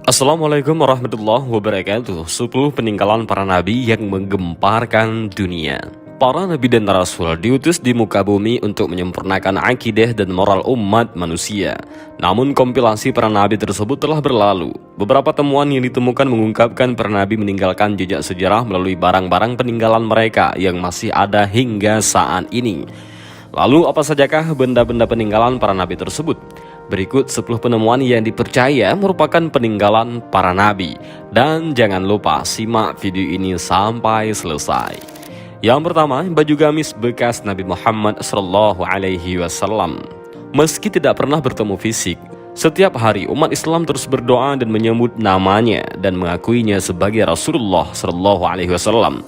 Assalamualaikum warahmatullahi wabarakatuh. 10 peninggalan para nabi yang menggemparkan dunia. Para nabi dan rasul diutus di muka bumi untuk menyempurnakan akidah dan moral umat manusia. Namun kompilasi para nabi tersebut telah berlalu. Beberapa temuan yang ditemukan mengungkapkan para nabi meninggalkan jejak sejarah melalui barang-barang peninggalan mereka yang masih ada hingga saat ini. Lalu apa sajakah benda-benda peninggalan para nabi tersebut? Berikut 10 penemuan yang dipercaya merupakan peninggalan para nabi. Dan jangan lupa simak video ini sampai selesai. Yang pertama, baju gamis bekas Nabi Muhammad SAW. Meski tidak pernah bertemu fisik, setiap hari umat Islam terus berdoa dan menyebut namanya dan mengakuinya sebagai Rasulullah SAW.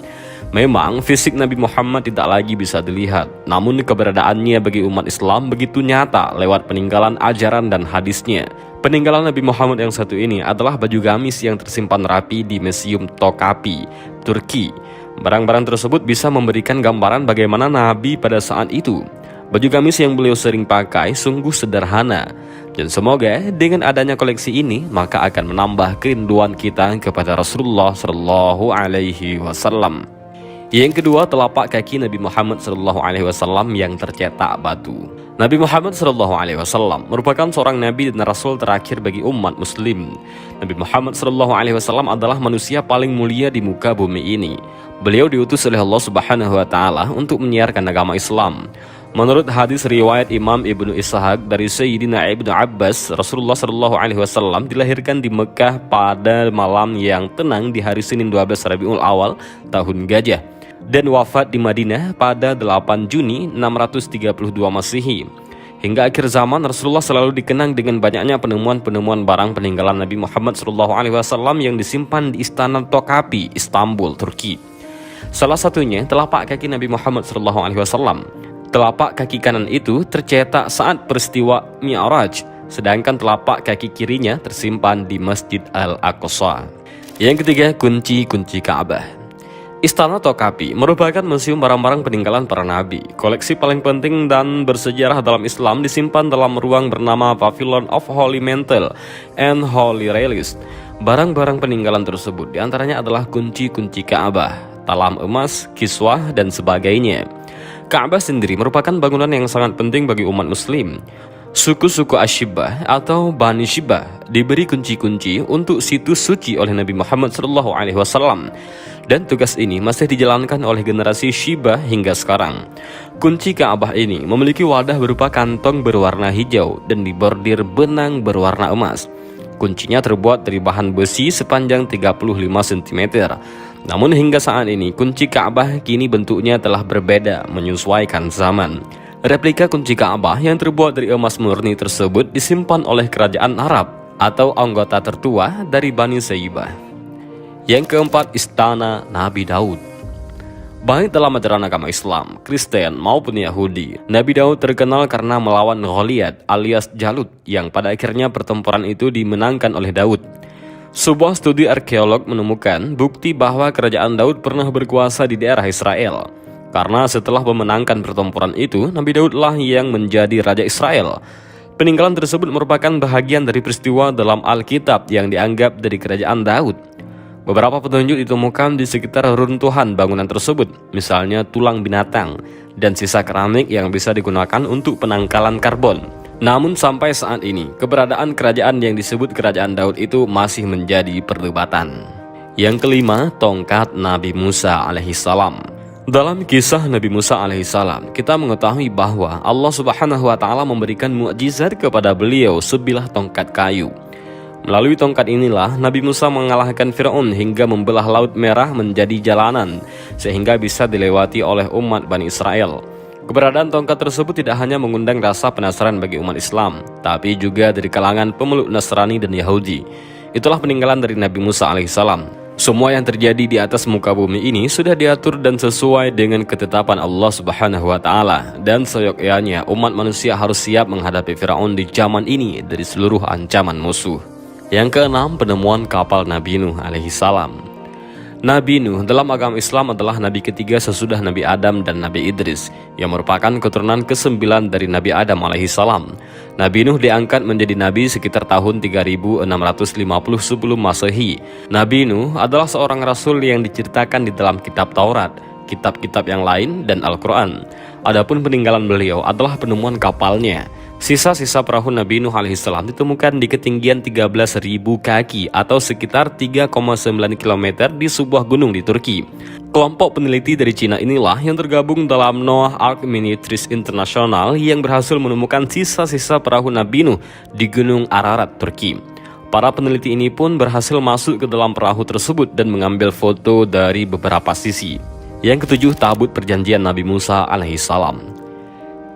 Memang fisik Nabi Muhammad tidak lagi bisa dilihat, namun keberadaannya bagi umat Islam begitu nyata lewat peninggalan ajaran dan hadisnya. Peninggalan Nabi Muhammad yang satu ini adalah baju gamis yang tersimpan rapi di Museum Topkapi, Turki. Barang-barang tersebut bisa memberikan gambaran bagaimana Nabi pada saat itu. Baju gamis yang beliau sering pakai sungguh sederhana. Dan semoga dengan adanya koleksi ini maka akan menambah kerinduan kita kepada Rasulullah SAW. Yang kedua, telapak kaki Nabi Muhammad SAW yang tercetak batu. Nabi Muhammad SAW merupakan seorang nabi dan rasul terakhir bagi umat muslim. Nabi Muhammad SAW adalah manusia paling mulia di muka bumi ini. Beliau diutus oleh Allah Subhanahu wa Ta'ala untuk menyiarkan agama Islam. Menurut hadis riwayat Imam Ibnu Ishaq dari Sayyidina Ibnu Abbas, Rasulullah SAW dilahirkan di Mekah pada malam yang tenang di hari Senin 12 Rabiul Awal tahun Gajah dan wafat di Madinah pada 8 Juni 632 Masehi. Hingga akhir zaman, Rasulullah selalu dikenang dengan banyaknya penemuan-penemuan barang peninggalan Nabi Muhammad SAW yang disimpan di Istana Topkapi, Istanbul, Turki. Salah satunya telapak kaki Nabi Muhammad SAW. Telapak kaki kanan itu tercetak saat peristiwa Mi'raj, sedangkan telapak kaki kirinya tersimpan di Masjid Al-Aqsa. Yang ketiga, kunci-kunci Ka'bah. Istana Topkapi merupakan museum barang-barang peninggalan para nabi. Koleksi paling penting dan bersejarah dalam Islam disimpan dalam ruang bernama Pavilion of Holy Mantle and Holy Relics. Barang-barang peninggalan tersebut diantaranya adalah kunci-kunci Ka'bah, talam emas, kiswah, dan sebagainya. Ka'bah sendiri merupakan bangunan yang sangat penting bagi umat muslim. Suku-suku Ashibah atau Bani Shibah diberi kunci-kunci untuk situs suci oleh Nabi Muhammad SAW. Dan tugas ini masih dijalankan oleh generasi Shibah hingga sekarang. Kunci Ka'bah ini memiliki wadah berupa kantong berwarna hijau dan dibordir benang berwarna emas. Kuncinya terbuat dari bahan besi sepanjang 35 cm. Namun hingga saat ini kunci Ka'bah kini bentuknya telah berbeda menyesuaikan zaman. Replika kunci Ka'bah yang terbuat dari emas murni tersebut disimpan oleh kerajaan Arab atau anggota tertua dari Bani Sayyibah. Yang keempat, Istana Nabi Daud. Baik dalam ajaran agama Islam, Kristen maupun Yahudi, Nabi Daud terkenal karena melawan Goliat alias Jalut yang pada akhirnya pertempuran itu dimenangkan oleh Daud. Sebuah studi arkeolog menemukan bukti bahwa kerajaan Daud pernah berkuasa di daerah Israel. Karena setelah memenangkan pertempuran itu, Nabi Daudlah yang menjadi Raja Israel. Peninggalan tersebut merupakan bahagian dari peristiwa dalam Alkitab yang dianggap dari kerajaan Daud. Beberapa petunjuk ditemukan di sekitar runtuhan bangunan tersebut, misalnya tulang binatang dan sisa keramik yang bisa digunakan untuk penangkalan karbon. Namun sampai saat ini, keberadaan kerajaan yang disebut kerajaan Daud itu masih menjadi perdebatan. Yang kelima, tongkat Nabi Musa alaihissalam. Dalam kisah Nabi Musa alaihissalam, kita mengetahui bahwa Allah Subhanahu wa Ta'ala memberikan mukjizat kepada beliau sebilah tongkat kayu. Melalui tongkat inilah Nabi Musa mengalahkan Fir'aun hingga membelah Laut Merah menjadi jalanan sehingga bisa dilewati oleh umat Bani Israel. Keberadaan tongkat tersebut tidak hanya mengundang rasa penasaran bagi umat Islam, tapi juga dari kalangan pemeluk Nasrani dan Yahudi. Itulah peninggalan dari Nabi Musa alaihissalam. Semua yang terjadi di atas muka bumi ini sudah diatur dan sesuai dengan ketetapan Allah Subhanahu wa Ta'ala, dan seyogyanya umat manusia harus siap menghadapi Fir'aun di zaman ini dari seluruh ancaman musuh. Yang keenam, penemuan kapal Nabi Nuh alaihissalam. Nabi Nuh dalam agama Islam adalah nabi ketiga sesudah Nabi Adam dan Nabi Idris, yang merupakan keturunan ke-9 dari Nabi Adam alaihissalam. Nabi Nuh diangkat menjadi nabi sekitar tahun 3650 sebelum Masehi. Nabi Nuh adalah seorang rasul yang diceritakan di dalam kitab Taurat, kitab-kitab yang lain, dan Al-Quran. Adapun peninggalan beliau adalah penemuan kapalnya. Sisa-sisa perahu Nabi Nuh alaihissalam ditemukan di ketinggian 13.000 kaki atau sekitar 3,9 km di sebuah gunung di Turki. Kelompok peneliti dari Cina inilah yang tergabung dalam Noah Ark Ministries International yang berhasil menemukan sisa-sisa perahu Nabi Nuh di Gunung Ararat, Turki. Para peneliti ini pun berhasil masuk ke dalam perahu tersebut dan mengambil foto dari beberapa sisi. Yang ketujuh, tabut perjanjian Nabi Musa alaihissalam.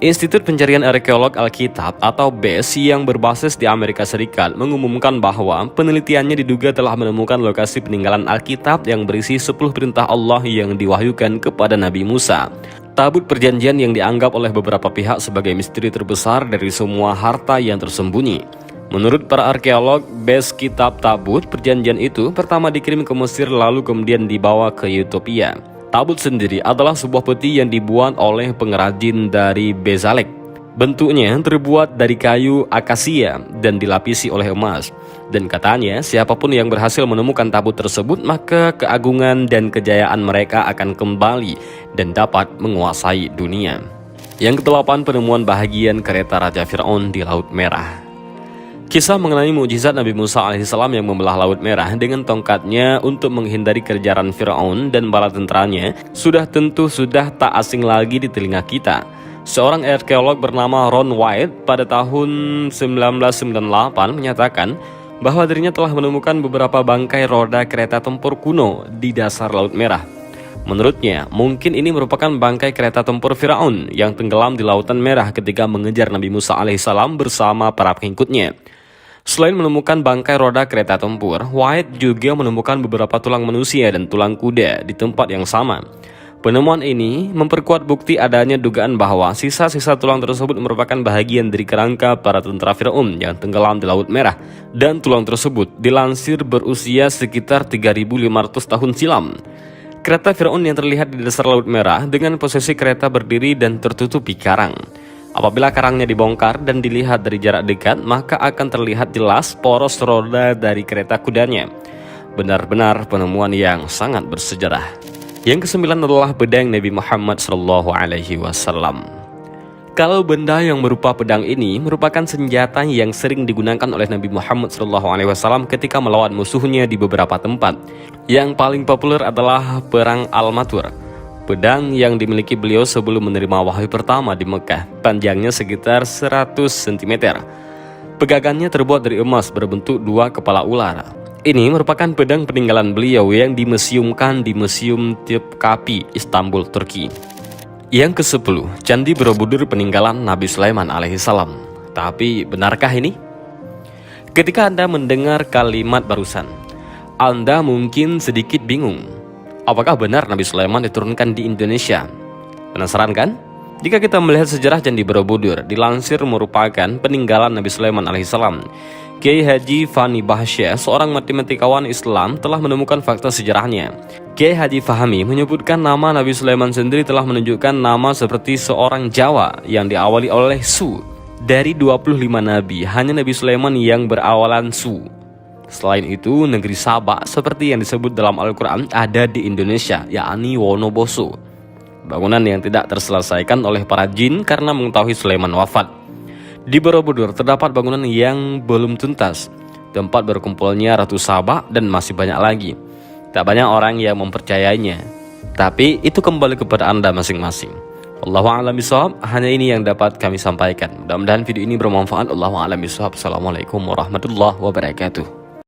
Institut Pencarian Arkeolog Alkitab atau BES yang berbasis di Amerika Serikat mengumumkan bahwa penelitiannya diduga telah menemukan lokasi peninggalan Alkitab yang berisi 10 perintah Allah yang diwahyukan kepada Nabi Musa. Tabut perjanjian yang dianggap oleh beberapa pihak sebagai misteri terbesar dari semua harta yang tersembunyi. Menurut para arkeolog, BES kitab tabut perjanjian itu pertama dikirim ke Mesir lalu kemudian dibawa ke Ethiopia. Tabut sendiri adalah sebuah peti yang dibuat oleh pengrajin dari Bezalek. Bentuknya terbuat dari kayu akasia dan dilapisi oleh emas. Dan katanya siapapun yang berhasil menemukan tabut tersebut, maka keagungan dan kejayaan mereka akan kembali dan dapat menguasai dunia. Yang ke-8, penemuan bahagian kereta Raja Fir'aun di Laut Merah. Kisah mengenai mukjizat Nabi Musa alaihissalam yang membelah Laut Merah dengan tongkatnya untuk menghindari kejaran Fir'aun dan bala tentaranya sudah tak asing lagi di telinga kita. Seorang arkeolog bernama Ron White pada tahun 1998 menyatakan bahwa dirinya telah menemukan beberapa bangkai roda kereta tempur kuno di dasar Laut Merah. Menurutnya, mungkin ini merupakan bangkai kereta tempur Fir'aun yang tenggelam di Lautan Merah ketika mengejar Nabi Musa alaihissalam bersama para pengikutnya. Selain menemukan bangkai roda kereta tempur, White juga menemukan beberapa tulang manusia dan tulang kuda di tempat yang sama. Penemuan ini memperkuat bukti adanya dugaan bahwa sisa-sisa tulang tersebut merupakan bahagian dari kerangka para tentara Fir'aun yang tenggelam di Laut Merah, dan tulang tersebut dilansir berusia sekitar 3.500 tahun silam. Kereta Fir'aun yang terlihat di dasar Laut Merah dengan posisi kereta berdiri dan tertutupi karang. Apabila karangnya dibongkar dan dilihat dari jarak dekat, maka akan terlihat jelas poros roda dari kereta kudanya. Benar-benar penemuan yang sangat bersejarah. Yang ke-9 adalah pedang Nabi Muhammad SAW. Kalau benda yang berupa pedang ini merupakan senjata yang sering digunakan oleh Nabi Muhammad SAW ketika melawan musuhnya di beberapa tempat. Yang paling populer adalah Perang Al-Matur. Pedang yang dimiliki beliau sebelum menerima wahyu pertama di Mekah, panjangnya sekitar 100 cm. Pegangannya terbuat dari emas berbentuk 2 kepala ular. Ini merupakan pedang peninggalan beliau yang dimuseumkan di Museum Topkapi, Istanbul, Turki. Yang ke-10, Candi Borobudur peninggalan Nabi Sulaiman alaihissalam. Tapi benarkah ini? Ketika Anda mendengar kalimat barusan, Anda mungkin sedikit bingung. Apakah benar Nabi Sulaiman diturunkan di Indonesia? Penasaran kan? Jika kita melihat sejarah Candi Borobudur, dilansir merupakan peninggalan Nabi Sulaiman alaihissalam. Kiai Haji Fani Bahsyah, seorang matematikawan Islam, telah menemukan fakta sejarahnya. Kiai Haji Fahmi menyebutkan nama Nabi Sulaiman sendiri telah menunjukkan nama seperti seorang Jawa yang diawali oleh Su. Dari 25 nabi, hanya Nabi Sulaiman yang berawalan Su. Selain itu, negeri Sabak seperti yang disebut dalam Al-Quran ada di Indonesia, yakni Wonoboso. Bangunan yang tidak terselesaikan oleh para jin karena mengetahui Sulaiman wafat. Di Borobudur terdapat bangunan yang belum tuntas, tempat berkumpulnya Ratu Sabak, dan masih banyak lagi. Tak banyak orang yang mempercayainya, tapi itu kembali kepada Anda masing-masing. Wallahu a'lam bishawab, hanya ini yang dapat kami sampaikan. Mudah-mudahan video ini bermanfaat. Wallahu a'lam bishawab. Assalamualaikum warahmatullahi wabarakatuh.